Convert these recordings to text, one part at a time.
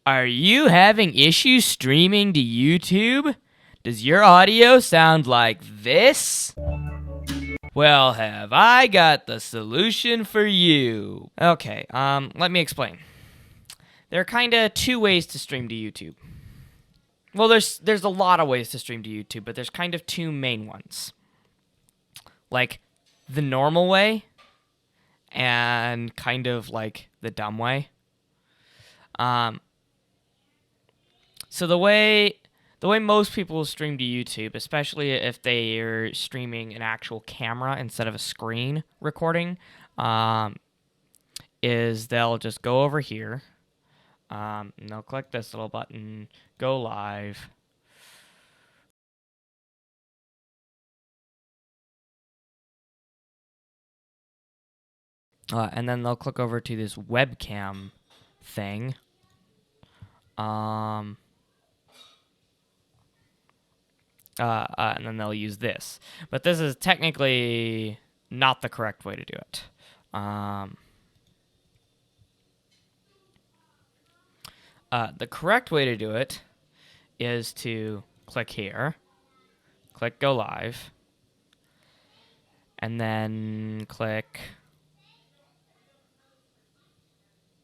Are you having issues streaming to YouTube? Does your audio sound like this? Well, have I got the solution for you. Okay, let me explain. There are kind of two ways to stream to YouTube. Well, there's a lot of ways to stream to YouTube, but there's kind of two main ones. Like the normal way and kind of like the dumb way. So the way most people stream to YouTube, especially if they are streaming an actual camera instead of a screen recording, is they'll just go over here, and they'll click this little button, go live. And then they'll click over to this webcam thing. And then they'll use this. But this is technically not the correct way to do it. The correct way to do it is to click here, click go live, and then click,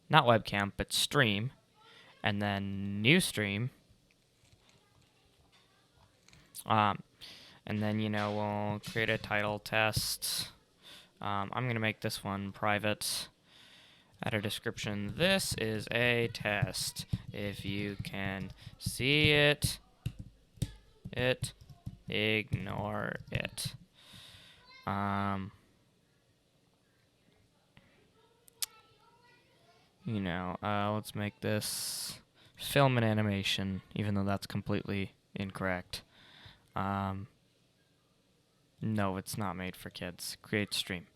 not webcam, but stream, and then new stream. And then, we'll create a title test. I'm going to make this one private. Add a description. This is a test. If you can see it, ignore it. Let's make this film and animation, even though that's completely incorrect. No, it's not made for kids. Create stream.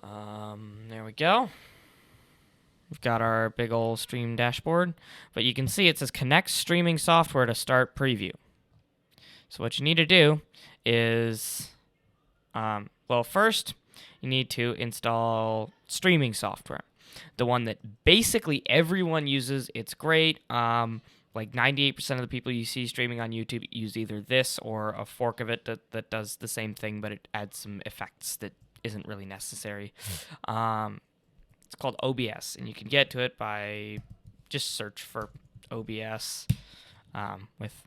There we go. We've got our big old stream dashboard, but you can see it says connect streaming software to start preview. So what you need to do is, first you need to install streaming software. The one that basically everyone uses. It's great. Like 98% of the people you see streaming on YouTube use either this or a fork of it that does the same thing, but it adds some effects that isn't really necessary. It's called OBS, and you can get to it by just search for OBS with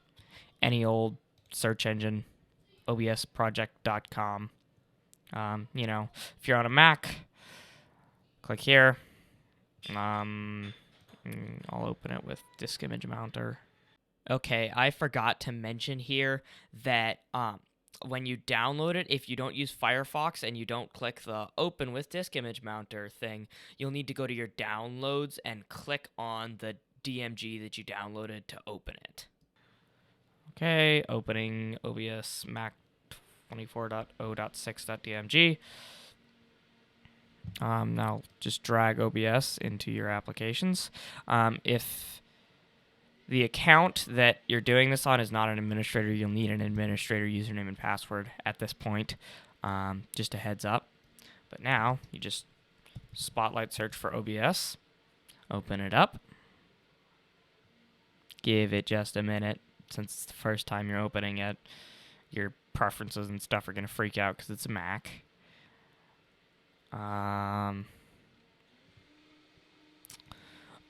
any old search engine, obsproject.com. If you're on a Mac, click here. I'll open it with Disk Image Mounter. Okay, I forgot to mention here that when you download it, if you don't use Firefox and you don't click the Open with Disk Image Mounter thing, you'll need to go to your downloads and click on the DMG that you downloaded to open it. Okay, opening OBS Mac 24.0.6.dmg. Now just drag OBS into your applications. If the account that you're doing this on is not an administrator, you'll need an administrator username and password at this point. Just a heads up. But now you just spotlight search for OBS, open it up, give it just a minute. Since it's the first time you're opening it, your preferences and stuff are going to freak out because it's a Mac.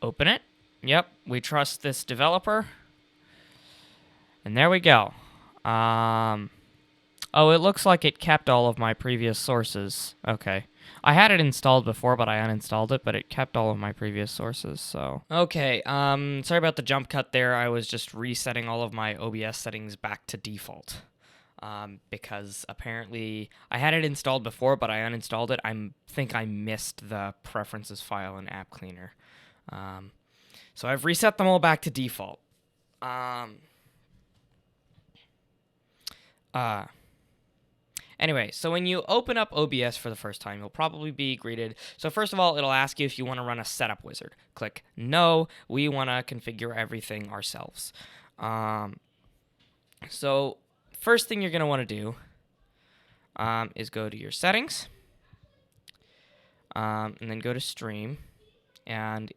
Open it. Yep, we trust this developer. And there we go. Oh, it looks like it kept all of my previous sources. Okay. I had it installed before, but I uninstalled it, but it kept all of my previous sources, so. Okay, sorry about the jump cut there. I was just resetting all of my OBS settings back to default. Because apparently I had it installed before, but I uninstalled it. I think I missed the preferences file in App Cleaner. So I've reset them all back to default. Anyway, so when you open up OBS for the first time, you'll probably be greeted. So first of all, it'll ask you if you want to run a setup wizard. Click no. We want to configure everything ourselves. So first thing you're going to want to do is go to your settings, and then go to stream, and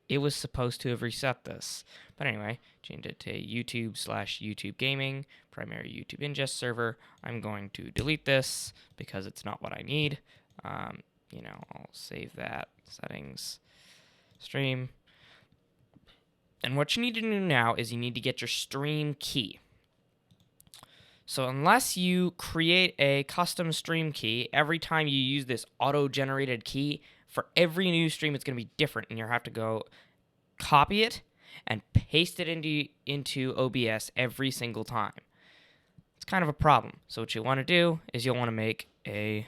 it was supposed to have reset this. But anyway, change it to YouTube/YouTube Gaming, primary YouTube ingest server. I'm going to delete this because it's not what I need. I'll save that, settings, stream. And what you need to do now is you need to get your stream key. So unless you create a custom stream key, every time you use this auto-generated key, for every new stream it's going to be different, and you'll have to go copy it and paste it into OBS every single time. It's kind of a problem. So what you want to do is you'll want to make a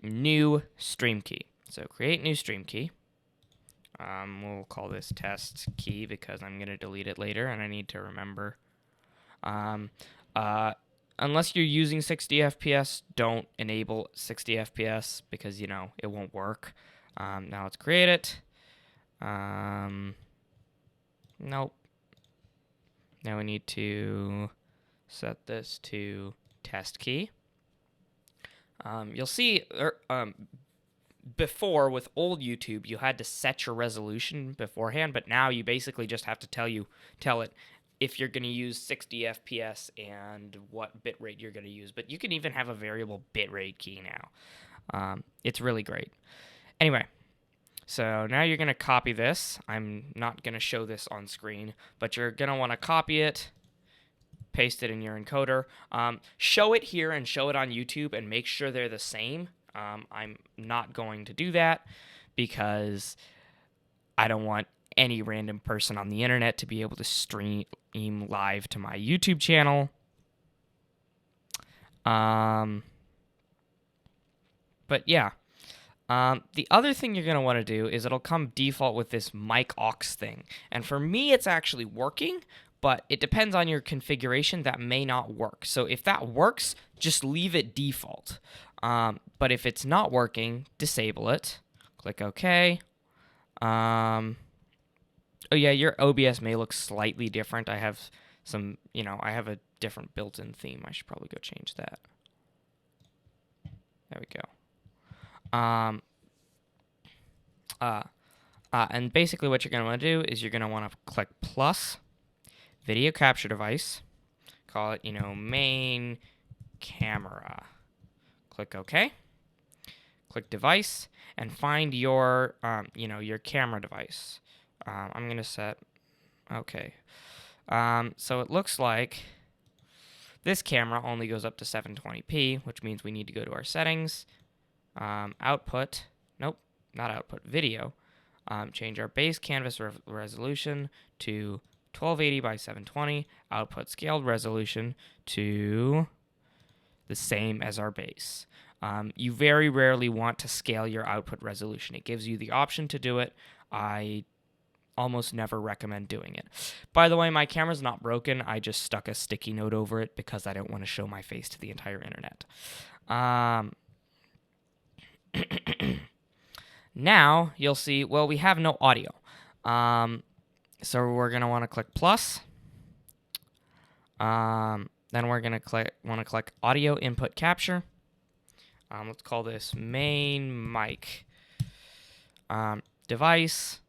new stream key. So create new stream key. We'll call this test key because I'm going to delete it later and I need to remember. Unless you're using 60 FPS, don't enable 60 FPS because, it won't work. Now let's create it. Nope. Now we need to set this to test key. You'll see before with old YouTube, you had to set your resolution beforehand, but now you basically just have to tell it if you're going to use 60 FPS and what bitrate you're going to use. But you can even have a variable bitrate key now. It's really great. Anyway, so now you're going to copy this. I'm not going to show this on screen, but you're going to want to copy it, paste it in your encoder. Show it here and show it on YouTube and make sure they're the same. I'm not going to do that because I don't want any random person on the internet to be able to stream live to my YouTube channel. But yeah. The other thing you're going to want to do is it'll come default with this mic aux thing. And for me, it's actually working, but it depends on your configuration. That may not work. So if that works, just leave it default. But if it's not working, disable it. Click OK. Oh yeah, your OBS may look slightly different. I have I have a different built-in theme. I should probably go change that. There we go. And basically what you're going to want to do is you're going to want to click plus, video capture device, call it, main camera. Click OK. Click device and find your, your camera device. I'm going to set, okay. So it looks like this camera only goes up to 720p, which means we need to go to our settings, output, nope, not output, video, change our base canvas resolution to 1280 by 720, output scaled resolution to the same as our base. You very rarely want to scale your output resolution. It gives you the option to do it. I almost never recommend doing it. By the way, my camera's not broken. I just stuck a sticky note over it because I don't want to show my face to the entire internet. Now, you'll see, well, we have no audio. So we're going to want to click plus. Then we're going to want to click audio input capture. Let's call this main mic device.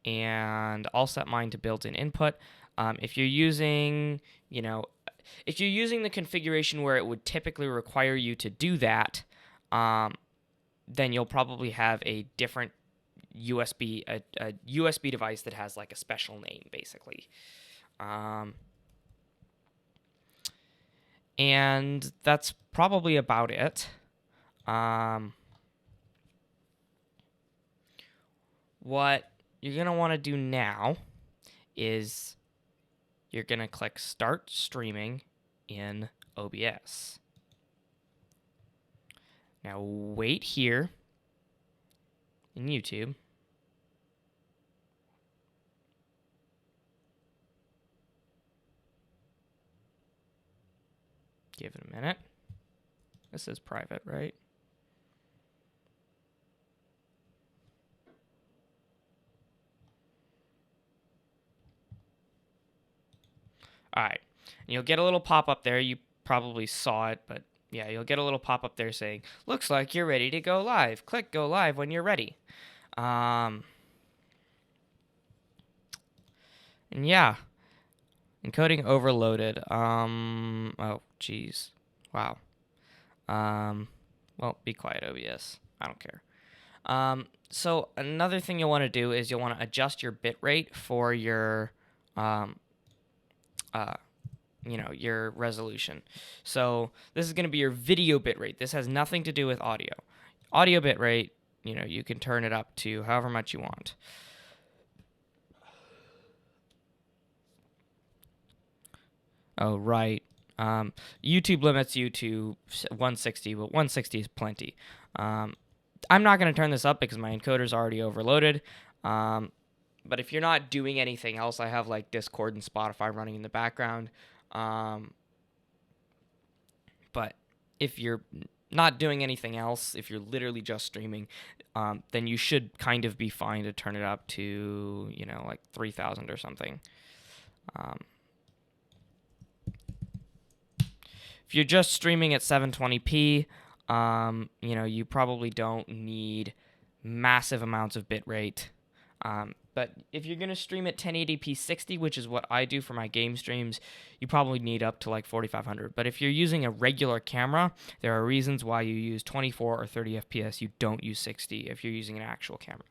And I'll set mine to built-in input. If you're using, if you're using the configuration where it would typically require you to do that, then you'll probably have a different USB, a USB device that has like a special name, basically. And that's probably about it. What you're going to want to do now is you're going to click Start Streaming in OBS. Now wait here in YouTube. Give it a minute. This is private, right? All right, and you'll get a little pop-up there. You probably saw it, but yeah, you'll get a little pop-up there saying, looks like you're ready to go live. Click go live when you're ready. And yeah, encoding overloaded. Oh, jeez. Wow. Well, be quiet, OBS. I don't care. So another thing you'll want to do is you'll want to adjust your bit rate for your, um, uh, your resolution. So this is going to be your video bit rate. This has nothing to do with audio. Audio bit rate, you can turn it up to however much you want. Oh, right. YouTube limits you to 160, but 160 is plenty. I'm not going to turn this up because my encoder is already overloaded. But if you're not doing anything else, I have like Discord and Spotify running in the background. But if you're not doing anything else, if you're literally just streaming, then you should kind of be fine to turn it up to, like 3,000 or something. If you're just streaming at 720p, you probably don't need massive amounts of bitrate. But if you're going to stream at 1080p 60, which is what I do for my game streams, you probably need up to like 4500. But if you're using a regular camera, there are reasons why you use 24 or 30 FPS. You don't use 60 if you're using an actual camera.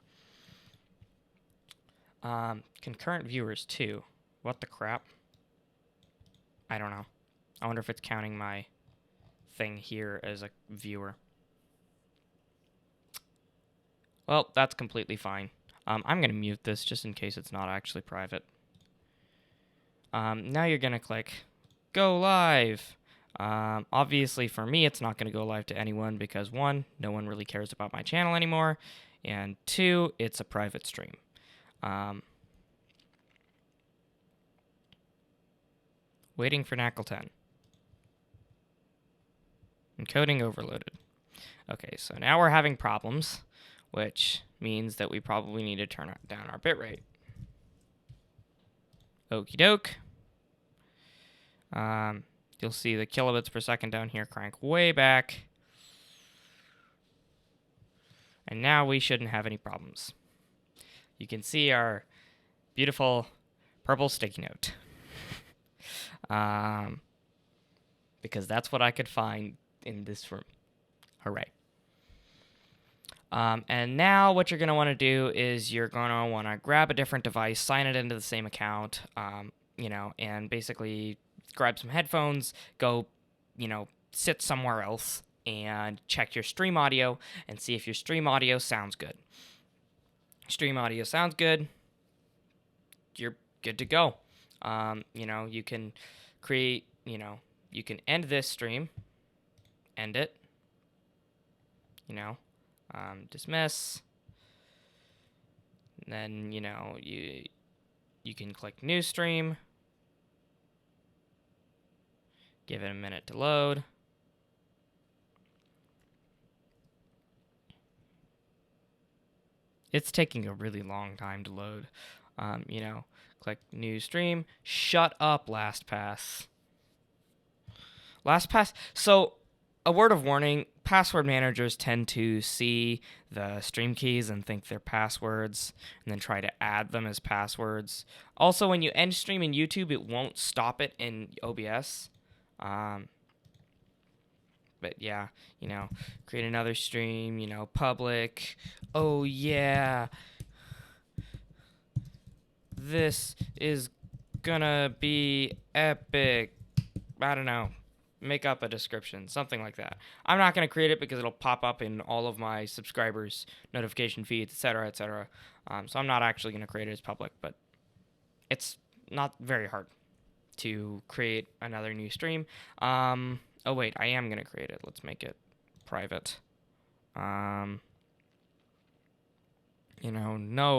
Concurrent viewers too. What the crap? I don't know. I wonder if it's counting my thing here as a viewer. Well, that's completely fine. I'm going to mute this just in case it's not actually private. Now you're going to click Go Live. Obviously, for me, it's not going to go live to anyone because, 1, no one really cares about my channel anymore, and 2, it's a private stream. Waiting for NACL 10. Encoding overloaded. Okay, so now we're having problems, which means that we probably need to turn down our bitrate. Okie doke. You'll see the kilobits per second down here crank way back. And now we shouldn't have any problems. You can see our beautiful purple sticky note. Because that's what I could find in this room. Hooray. And now what you're going to want to do is you're going to want to grab a different device, sign it into the same account, and basically grab some headphones, go, sit somewhere else and check your stream audio and see if your stream audio sounds good. Stream audio sounds good, you're good to go. You can create, you can end this stream, end it, dismiss. And then, you can click new stream. Give it a minute to load. It's taking a really long time to load. Click new stream. Shut up, LastPass. LastPass. So, a word of warning, password managers tend to see the stream keys and think they're passwords and then try to add them as passwords. Also, when you end stream in YouTube, it won't stop it in OBS. But yeah, create another stream, public. Oh yeah. This is gonna be epic. I don't know. Make up a description, something like that. I'm not going to create it because it'll pop up in all of my subscribers' notification feeds, etc., etc. So I'm not actually going to create it as public, but it's not very hard to create another new stream. Oh wait, I am going to create it. Let's make it private. No,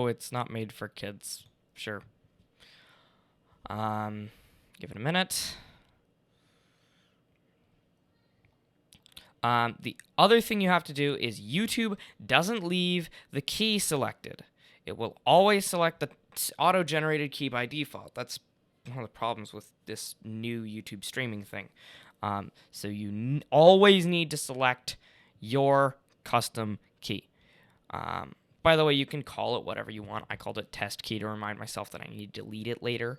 it's not made for kids. Sure. Give it a minute. The other thing you have to do is YouTube doesn't leave the key selected. It will always select the auto-generated key by default. That's one of the problems with this new YouTube streaming thing. So you always need to select your custom key. By the way, you can call it whatever you want. I called it test key to remind myself that I need to delete it later.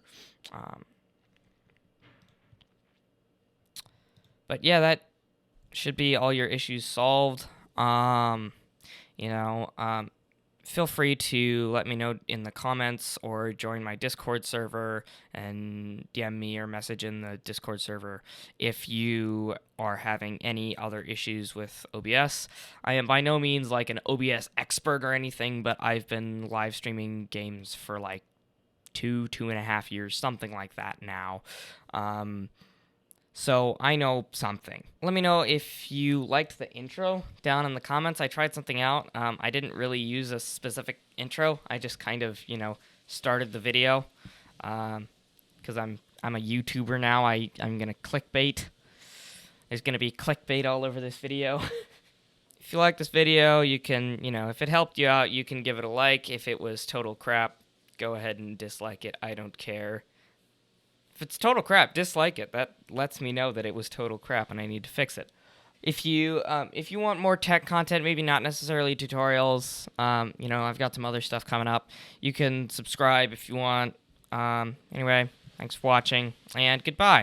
But yeah, that should be all your issues solved. You know, feel free to let me know in the comments or join my Discord server and DM me or message in the Discord server if you are having any other issues with OBS. I am by no means like an OBS expert or anything, but I've been live streaming games for like 2.5 years, something like that now. So I know something. Let me know if you liked the intro down in the comments. I tried something out. I didn't really use a specific intro. I just kind of, started the video because I'm a YouTuber now. I'm gonna clickbait. There's gonna be clickbait all over this video. If you like this video, you can, if it helped you out, you can give it a like. If it was total crap, go ahead and dislike it. I don't care. If it's total crap, dislike it. That lets me know that it was total crap and I need to fix it. If you want more tech content, maybe not necessarily tutorials, I've got some other stuff coming up. You can subscribe if you want. Anyway, thanks for watching, and goodbye.